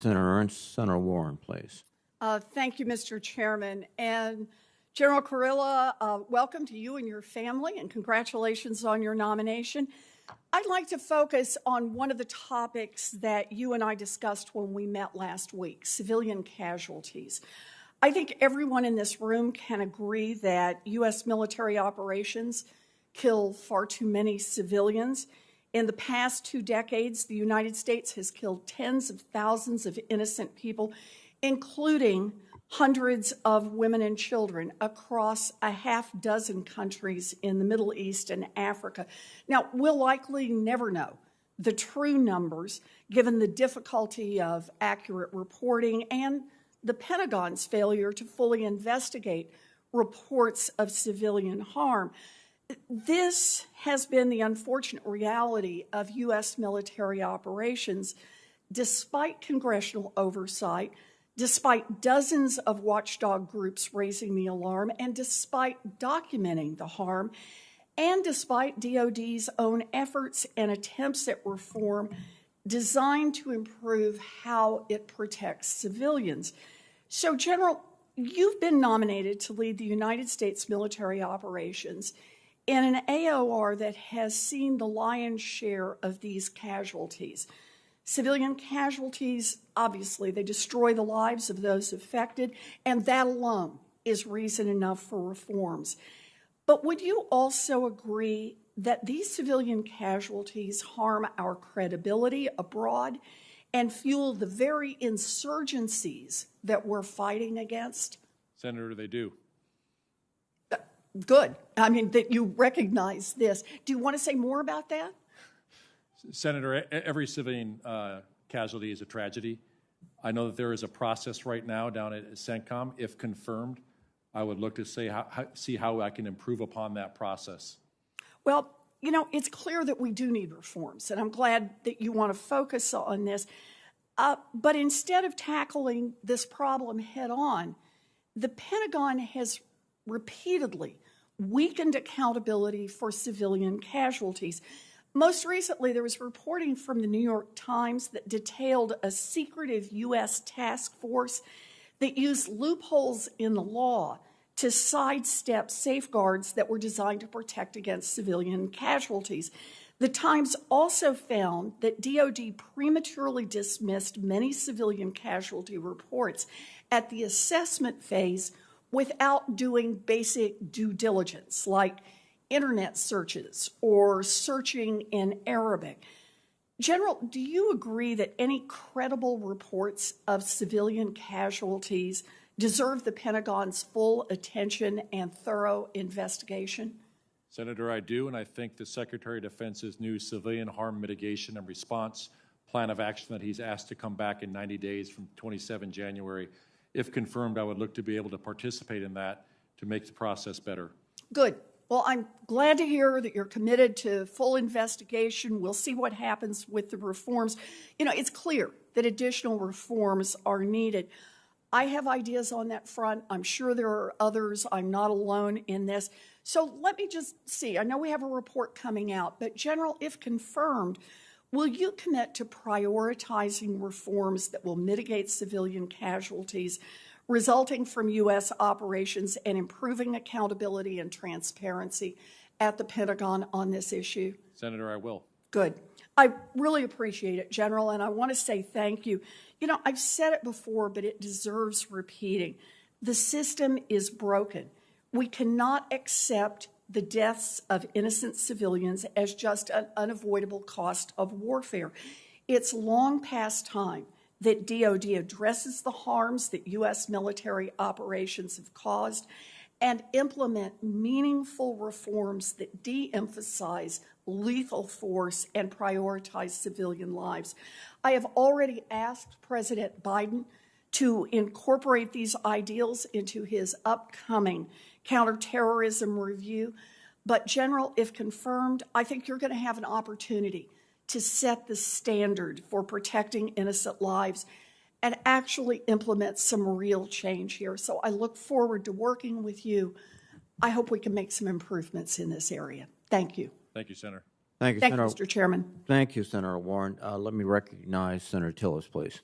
Senator Ernst, Senator Warren, please. Thank you, Mr. Chairman. And General Kurilla, welcome to you and your family, and congratulations on your nomination. I'd like to focus on one of the topics that you and I discussed when we met last week, civilian casualties. I think everyone in this room can agree that U.S. military operations kill far too many civilians. In the past 2 decades, the United States has killed tens of thousands of innocent people, including hundreds of women and children across a half dozen countries in the Middle East and Africa. Now, we'll likely never know the true numbers, given the difficulty of accurate reporting and the Pentagon's failure to fully investigate reports of civilian harm. This has been the unfortunate reality of U.S. military operations, despite congressional oversight, despite dozens of watchdog groups raising the alarm, and despite documenting the harm, and despite DOD's own efforts and attempts at reform designed to improve how it protects civilians. So, General, you've been nominated to lead the United States military operations in an AOR that has seen the lion's share of these casualties. Civilian casualties, obviously, they destroy the lives of those affected, and that alone is reason enough for reforms. But would you also agree that these civilian casualties harm our credibility abroad and fuel the very insurgencies that we're fighting against? Senator, they do. Good. I mean, that you recognize this. Do you want to say more about that? Senator, every civilian casualty is a tragedy. I know that there is a process right now down at CENTCOM. If confirmed, I would look to see how I can improve upon that process. Well, you know, it's clear that we do need reforms, and I'm glad that you want to focus on this. But instead of tackling this problem head on, the Pentagon has repeatedly weakened accountability for civilian casualties. Most recently, there was reporting from the New York Times that detailed a secretive U.S. task force that used loopholes in the law to sidestep safeguards that were designed to protect against civilian casualties. The Times also found that DOD prematurely dismissed many civilian casualty reports at the assessment phase without doing basic due diligence, like internet searches or searching in Arabic. General, do you agree that any credible reports of civilian casualties deserve the Pentagon's full attention and thorough investigation? Senator, I do, and I think the Secretary of Defense's new civilian harm mitigation and response plan of action that he's asked to come back in 90 days from 27 January, if confirmed, I would look to be able to participate in that to make the process better. Good. Well, I'm glad to hear that you're committed to full investigation. We'll see what happens with the reforms. You know, it's clear that additional reforms are needed. I have ideas on that front. I'm sure there are others. I'm not alone in this. So let me just see. I know we have a report coming out, but General, if confirmed, will you commit to prioritizing reforms that will mitigate civilian casualties resulting from U.S. operations and improving accountability and transparency at the Pentagon on this issue? Senator, I will. Good. I really appreciate it, General, and I want to say thank you. You know, I've said it before, but it deserves repeating. The system is broken. We cannot accept the deaths of innocent civilians as just an unavoidable cost of warfare. It's long past time that DOD addresses the harms that U.S. military operations have caused and implement meaningful reforms that de-emphasize lethal force and prioritize civilian lives. I have already asked President Biden to incorporate these ideals into his upcoming counterterrorism review. But, General, if confirmed, I think you're going to have an opportunity to set the standard for protecting innocent lives and actually implement some real change here. So I look forward to working with you. I hope we can make some improvements in this area. Thank you. Thank you, Senator. Thank you, Thank Senator. you, Mr. Chairman. Thank you, Senator Warren. Let me recognize Senator Tillis, please.